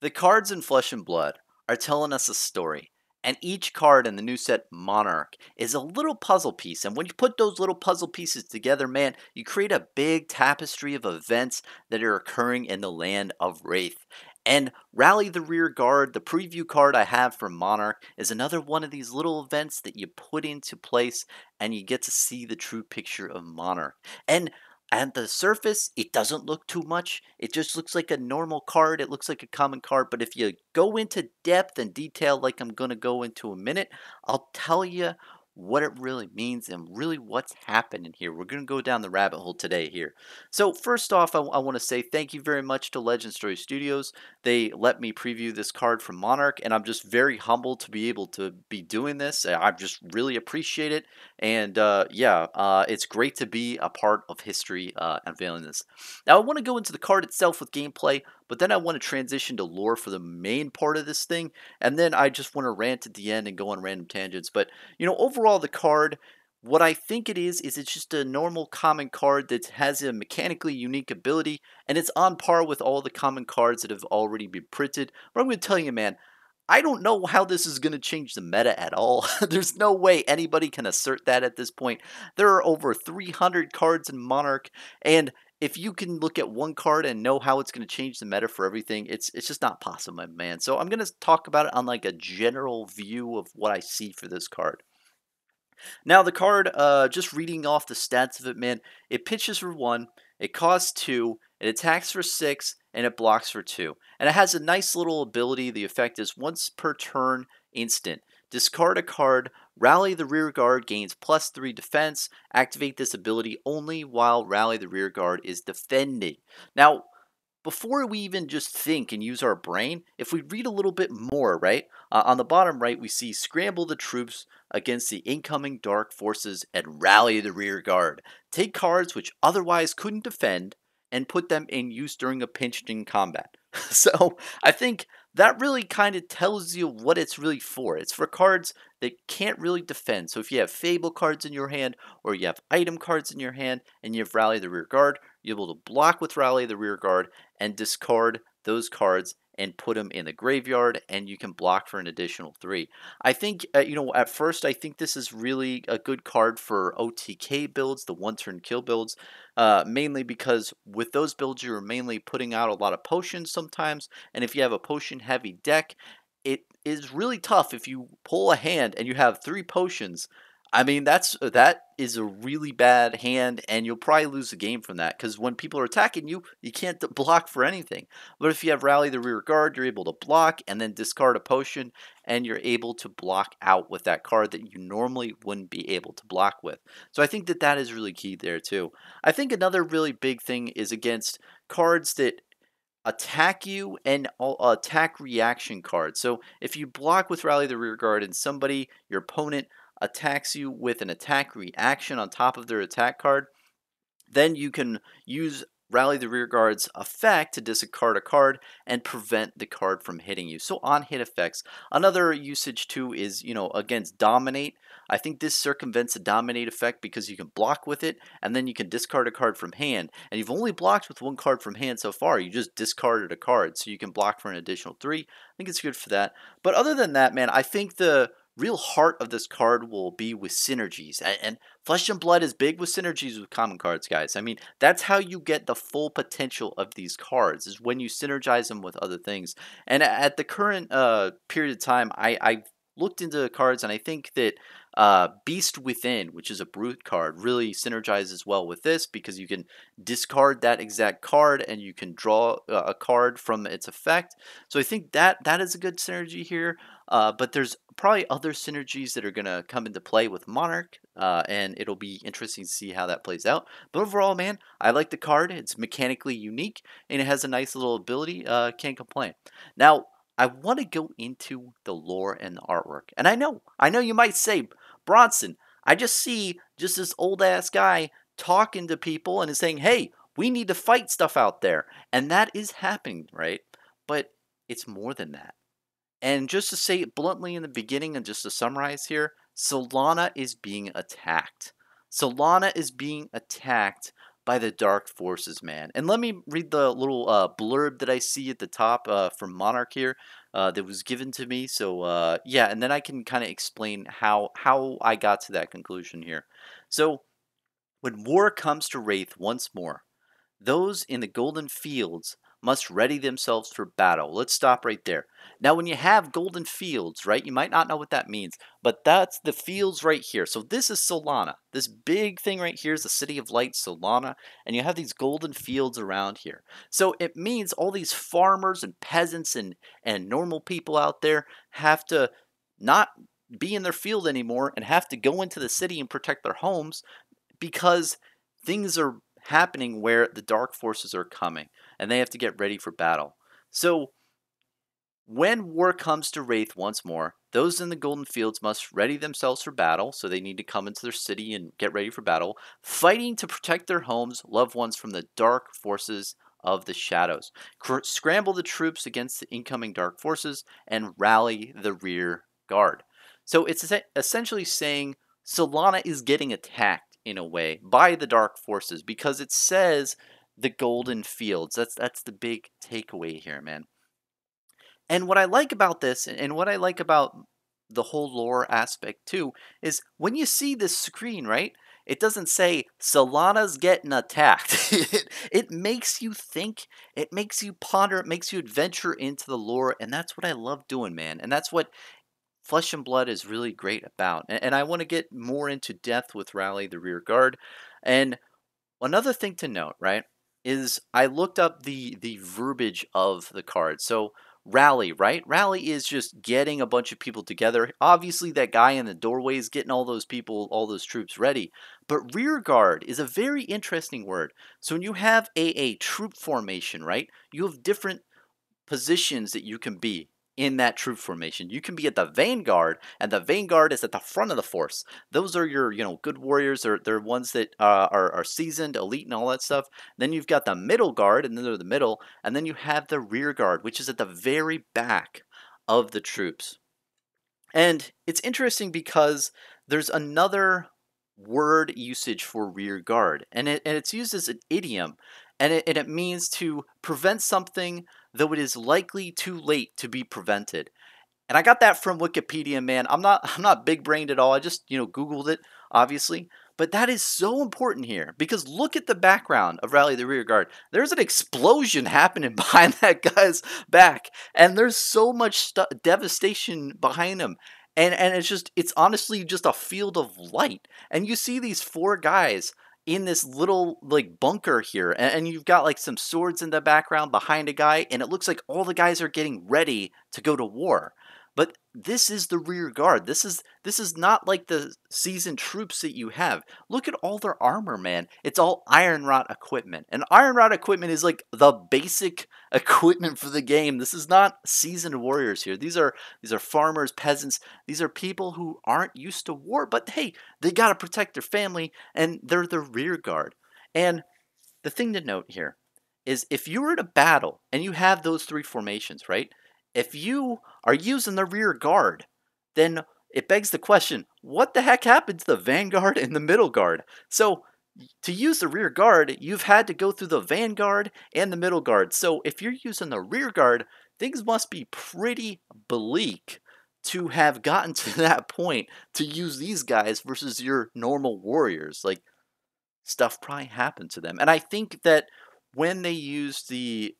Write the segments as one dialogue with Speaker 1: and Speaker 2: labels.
Speaker 1: The cards in Flesh and Blood are telling us a story, and each card in the new set Monarch is a little puzzle piece. And when you put those little puzzle pieces together, man, you create a big tapestry of events that are occurring in the land of Wraith. And Rally the Rearguard, the preview card I have for Monarch, is another one of these little events that you put into place and you get to see the true picture of Monarch. And at the surface, it doesn't look too much. It just looks like a normal card. It looks like a common card. But if you go into depth and detail like I'm going to go into a minute, I'll tell you what it really means and really what's happening here. We're going to go down the rabbit hole today here. So first off, I want to say thank you very much to Legend Story Studios. They let me preview this card from Monarch, and I'm just very humbled to be able to be doing this. I just really appreciate it. And it's great to be a part of history unveiling this. Now, I want to go into the card itself with gameplay, but then I want to transition to lore for the main part of this thing, and then I just want to rant at the end and go on random tangents. But, overall, the card, what I think it is it's just a normal common card that has a mechanically unique ability, and it's on par with all the common cards that have already been printed. But I'm going to tell you, man, I don't know how this is going to change the meta at all. There's no way anybody can assert that at this point. There are over 300 cards in Monarch, and if you can look at one card and know how it's going to change the meta for everything, it's just not possible, my man. So I'm going to talk about it on like a general view of what I see for this card. Now the card, just reading off the stats of it, man, it pitches for 1, it costs 2, it attacks for 6, and it blocks for 2. And it has a nice little ability. The effect is once per turn instant. Discard a card, Rally the Rearguard gains +3 defense, activate this ability only while Rally the Rearguard is defending. Now, before we even just think and use our brain, if we read a little bit more, right? On the bottom right, we see scramble the troops against the incoming dark forces and rally the rear guard. Take cards which otherwise couldn't defend and put them in use during a pinch in combat. So I think that really kind of tells you what it's really for. It's for cards that can't really defend. So if you have Fable cards in your hand or you have item cards in your hand and you have Rally the Rear Guard, you're able to block with Rally the Rear Guard and discard those cards and put them in the graveyard, and you can block for an additional 3. I think, at first, I think this is really a good card for OTK builds, the one-turn kill builds, mainly because with those builds, you're mainly putting out a lot of potions sometimes, and if you have a potion-heavy deck, it is really tough if you pull a hand and you have 3 potions. I mean, that is a really bad hand, and you'll probably lose the game from that, because when people are attacking you, you can't block for anything. But if you have Rally the Rear Guard, you're able to block and then discard a potion, and you're able to block out with that card that you normally wouldn't be able to block with. So I think that is really key there too. I think another really big thing is against cards that attack you and attack reaction cards. So if you block with Rally the Rear Guard and your opponent, attacks you with an attack reaction on top of their attack card, then you can use Rally the Rearguard's effect to discard a card and prevent the card from hitting you. So on hit effects. Another usage too is, against Dominate. I think this circumvents the Dominate effect because you can block with it and then you can discard a card from hand. And you've only blocked with 1 card from hand so far. You just discarded a card, so you can block for an additional 3. I think it's good for that. But other than that, man, I think the real heart of this card will be with synergies, and Flesh and Blood is big with synergies with common cards, guys. I mean, that's how you get the full potential of these cards, is when you synergize them with other things. And at the current period of time, I looked into the cards, and I think that Beast Within, which is a brute card, really synergizes well with this, because you can discard that exact card and you can draw a card from its effect. So I think that is a good synergy here. But there's probably other synergies that are going to come into play with Monarch, and it'll be interesting to see how that plays out. But overall, man, I like the card. It's mechanically unique, and it has a nice little ability. Can't complain. Now, I want to go into the lore and the artwork. And I know you might say, Bronson, I just see this old ass guy talking to people and is saying, hey, we need to fight stuff out there. And that is happening, right? But it's more than that. And just to say it bluntly in the beginning and just to summarize here, Solana is being attacked. Solana is being attacked by the dark forces, man. And let me read the little blurb that I see at the top from Monarch here that was given to me. So yeah, and then I can kind of explain how I got to that conclusion here. So when war comes to Wraith once more, those in the golden fields must ready themselves for battle. Let's stop right there. Now, when you have golden fields, right, you might not know what that means, but that's the fields right here. So this is Solana. This big thing right here is the City of Light, Solana, and you have these golden fields around here. So it means all these farmers and peasants and normal people out there have to not be in their field anymore and have to go into the city and protect their homes because things are happening where the dark forces are coming and they have to get ready for battle. So when war comes to Wraith once more, those in the Golden Fields must ready themselves for battle, so they need to come into their city and get ready for battle, fighting to protect their homes, loved ones from the dark forces of the shadows. Scramble the troops against the incoming dark forces and rally the rear guard. So it's essentially saying Solana is getting attacked in a way by the dark forces because it says the Golden Fields. That's the big takeaway here, man. And what I like about this, and what I like about the whole lore aspect too, is when you see this screen, right? It doesn't say Solana's getting attacked. It makes you think, it makes you ponder, it makes you adventure into the lore, and that's what I love doing, man. And that's what Flesh and Blood is really great about. And I want to get more into depth with Rally the Rear Guard. And another thing to note, right, is I looked up the verbiage of the card. So rally, right? Rally is just getting a bunch of people together. Obviously, that guy in the doorway is getting all those people, all those troops ready. But rear guard is a very interesting word. So when you have a troop formation, right, you have different positions that you can be in that troop formation. You can be at the vanguard, and the vanguard is at the front of the force. Those are your, good warriors. They're ones that are seasoned, elite, and all that stuff. Then you've got the middle guard, and then they're the middle, and then you have the rear guard, which is at the very back of the troops. And it's interesting because there's another word usage for rear guard, and it's used as an idiom, and it means to prevent something though it is likely too late to be prevented. And I got that from Wikipedia, man. I'm not big brained at all. I just, Googled it, obviously. But that is so important here because look at the background of Rally the Rear Guard. There's an explosion happening behind that guy's back, and there's so much devastation behind him. And it's honestly just a field of light. And you see these four guys in this little like bunker here, and you've got like some swords in the background behind a guy, and it looks like all the guys are getting ready to go to war. But this is the rear guard. This is not like the seasoned troops that you have. Look at all their armor, man. It's all iron rod equipment. And iron rod equipment is like the basic equipment for the game. This is not seasoned warriors here. These are farmers, peasants. These are people who aren't used to war, but hey, they got to protect their family, and they're the rear guard. And the thing to note here is if you were to battle and you have those three formations, right? If you are using the rear guard, then it begs the question, what the heck happened to the vanguard and the middle guard? So to use the rear guard, you've had to go through the vanguard and the middle guard. So if you're using the rear guard, things must be pretty bleak to have gotten to that point to use these guys versus your normal warriors. Like, stuff probably happened to them. And I think that when they use the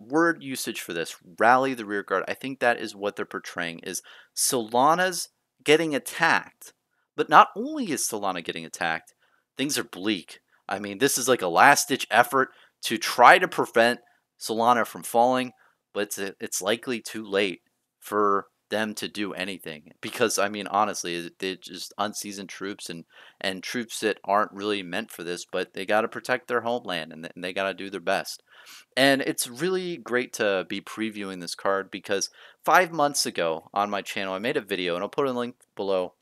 Speaker 1: word usage for this, rally the rear guard, I think that is what they're portraying is Solana's getting attacked. But not only is Solana getting attacked, things are bleak. I mean, this is like a last-ditch effort to try to prevent Solana from falling, but it's likely too late for them to do anything because I mean honestly they're just unseasoned troops and troops that aren't really meant for this, but they got to protect their homeland and they got to do their best. And it's really great to be previewing this card because 5 months ago on my channel I made a video, and I'll put a link below,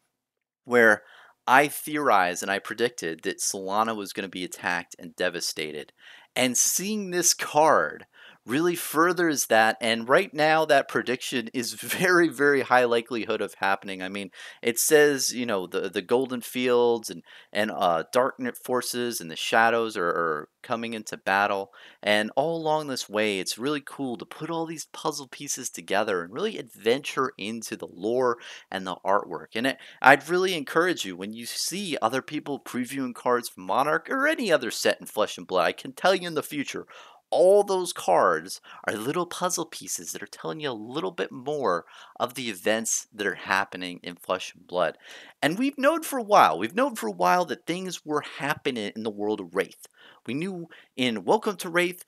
Speaker 1: where I theorized and I predicted that Solana was going to be attacked and devastated. And seeing this card really furthers that. And right now, that prediction is very, very high likelihood of happening. I mean, it says, the golden fields and darknet forces and the shadows are coming into battle. And all along this way, it's really cool to put all these puzzle pieces together and really adventure into the lore and the artwork. And I'd really encourage you, when you see other people previewing cards from Monarch or any other set in Flesh and Blood, I can tell you in the future, all those cards are little puzzle pieces that are telling you a little bit more of the events that are happening in Flesh and Blood. And we've known for a while that things were happening in the world of Wraith. We knew in Welcome to Wraith,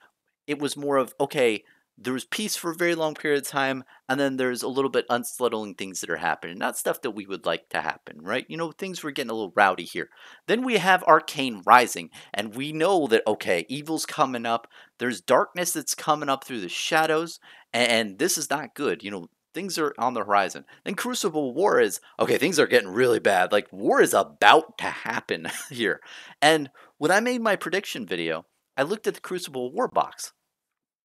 Speaker 1: it was more of, okay, there was peace for a very long period of time, and then there's a little bit unsettling things that are happening. Not stuff that we would like to happen, right? Things were getting a little rowdy here. Then we have Arcane Rising, and we know that, okay, evil's coming up. There's darkness that's coming up through the shadows, and this is not good. Things are on the horizon. Then Crucible War is, okay, things are getting really bad. Like, war is about to happen here. And when I made my prediction video, I looked at the Crucible War box.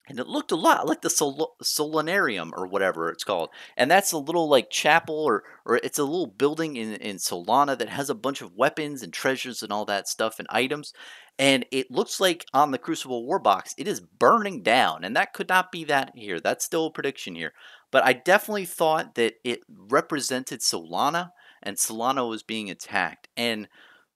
Speaker 1: And it looked a lot like the Solanarium or whatever it's called. And that's a little like chapel or it's a little building in Solana that has a bunch of weapons and treasures and all that stuff and items. And it looks like on the Crucible War box, it is burning down. And that could not be that here. That's still a prediction here. But I definitely thought that it represented Solana and Solana was being attacked. And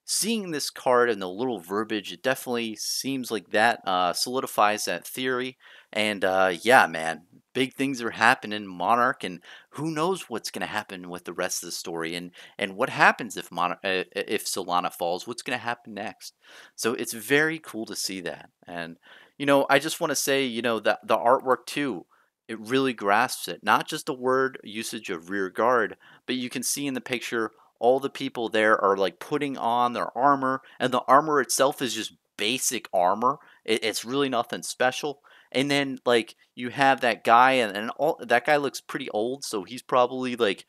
Speaker 1: seeing this card and the little verbiage, it definitely seems like that solidifies that theory. And yeah, man, big things are happening in Monarch, and who knows what's going to happen with the rest of the story, and what happens if if Solana falls? What's going to happen next? So it's very cool to see that. And I just want to say, that the artwork too. It really grasps it. Not just the word usage of rear guard, but you can see in the picture all the people there are like putting on their armor, and the armor itself is just basic armor. It's really nothing special. And then like you have that guy, and all that guy looks pretty old, so he's probably like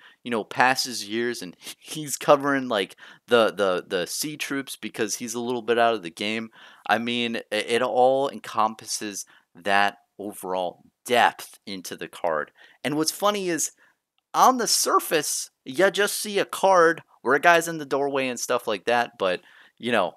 Speaker 1: past his years, and he's covering like the sea troops because he's a little bit out of the game. I mean, it all encompasses that overall depth into the card. And what's funny is on the surface, you just see a card where a guy's in the doorway and stuff like that. But you know,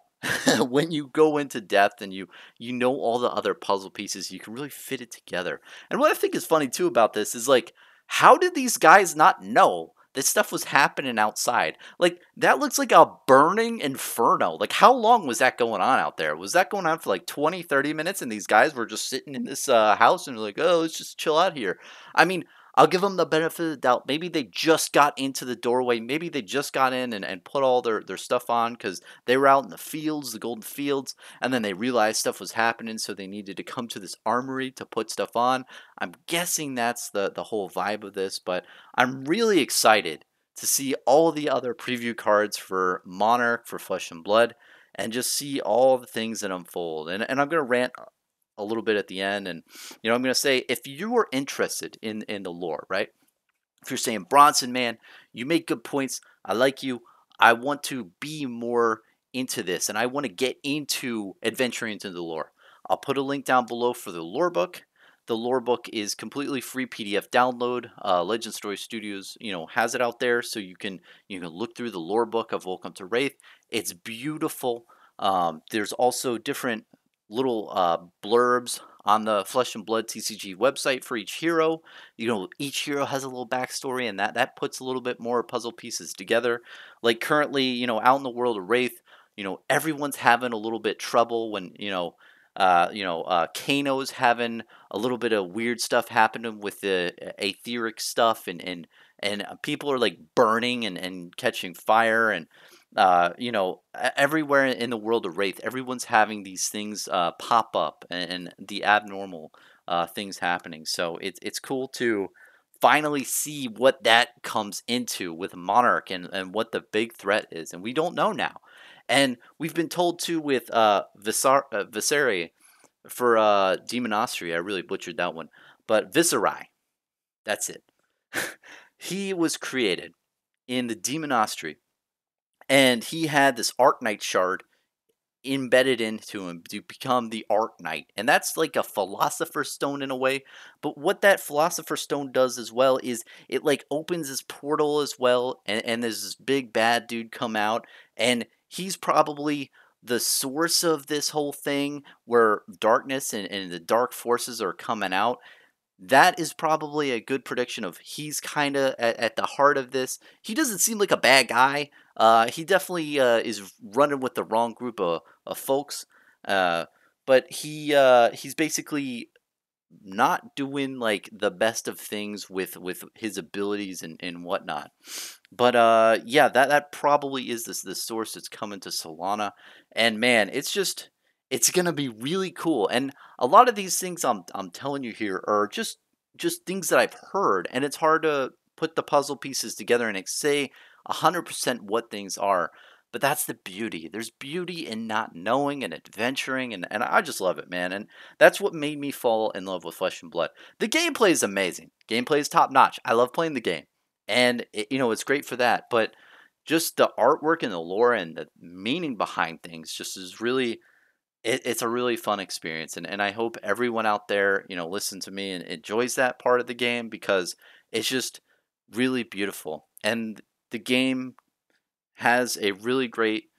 Speaker 1: when you go into depth and you know all the other puzzle pieces, you can really fit it together. And what I think is funny too about this is like, how did these guys not know that stuff was happening outside? Like that looks like a burning inferno. Like how long was that going on out there? Was that going on for like 20, 30 minutes and these guys were just sitting in this house and like, oh, let's just chill out here. I mean, I'll give them the benefit of the doubt. Maybe they just got into the doorway. Maybe they just got in and put all their stuff on because they were out in the fields, the golden fields, and then they realized stuff was happening, so they needed to come to this armory to put stuff on. I'm guessing that's the whole vibe of this, but I'm really excited to see all the other preview cards for Monarch, for Flesh and Blood, and just see all the things that unfold. And I'm going to rant a little bit at the end, and I'm going to say, if you are interested in the lore, right? If you're saying, Bronson, man, you make good points, I like you, I want to be more into this, and I want to get into adventuring into the lore, I'll put a link down below for the lore book. The lore book is completely free PDF download. Legend Story Studios, has it out there, so you can look through the lore book of Welcome to Wraith. It's beautiful. There's also different little blurbs on the Flesh and Blood TCG website for each hero. Each hero has a little backstory, and that puts a little bit more puzzle pieces together. Like currently, out in the world of Wraith, everyone's having a little bit trouble when Kano's having a little bit of weird stuff happening with the aetheric stuff, and people are like burning and catching fire, and everywhere in the world of Wraith, everyone's having these things pop up, and the abnormal things happening. So it's cool to finally see what that comes into with Monarch, and what the big threat is. And we don't know now. And we've been told too with Visceri for Demonostry. I really butchered that one. But Viscerai, that's it. He was created in the Demonostry, and he had this Arknight shard embedded into him to become the Arc Knight. And that's like a philosopher's stone in a way. But what that philosopher's stone does as well is it like opens this portal as well, and there's this big bad dude come out, and he's probably the source of this whole thing where darkness and the dark forces are coming out. That is probably a good prediction of he's kind of at the heart of this. He doesn't seem like a bad guy. He definitely is running with the wrong group of folks. Uh, but he's basically not doing like the best of things with his abilities and whatnot. But yeah, that probably is the source that's coming to Solana, and man, it's gonna be really cool. And a lot of these things I'm telling you here are just things that I've heard, and it's hard to put the puzzle pieces together and say 100% what things are. But that's the beauty. There's beauty in not knowing and adventuring, and I just love it, man. And that's what made me fall in love with Flesh and Blood. The gameplay is amazing. Gameplay is top notch. I love playing the game, and it's great for that. But just the artwork and the lore and the meaning behind things just is really it's a really fun experience. And I hope everyone out there listen to me and enjoys that part of the game because it's just really beautiful. And the game has a really great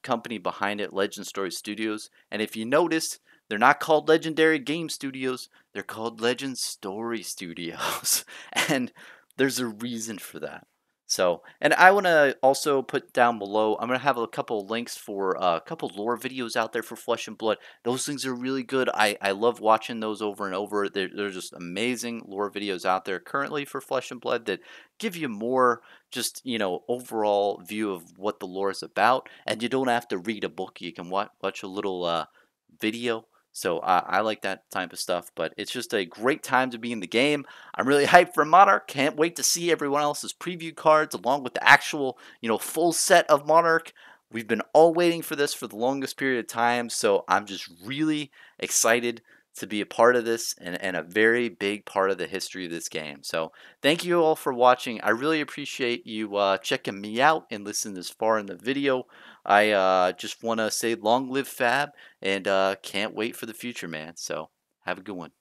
Speaker 1: company behind it, Legend Story Studios. And if you notice, they're not called Legendary Game Studios, they're called Legend Story Studios. And there's a reason for that. So, and I want to also put down below, I'm going to have a couple links for a couple lore videos out there for Flesh and Blood. Those things are really good. I love watching those over and over. They're just amazing lore videos out there currently for Flesh and Blood that give you more just, overall view of what the lore is about. And you don't have to read a book. You can watch a little video. So I like that type of stuff, but it's just a great time to be in the game. I'm really hyped for Monarch. Can't wait to see everyone else's preview cards along with the actual, full set of Monarch. We've been all waiting for this for the longest period of time, so I'm just really excited to be a part of this and a very big part of the history of this game. So thank you all for watching. I really appreciate you checking me out and listening this far in the video. I just want to say long live Fab and can't wait for the future, man. So have a good one.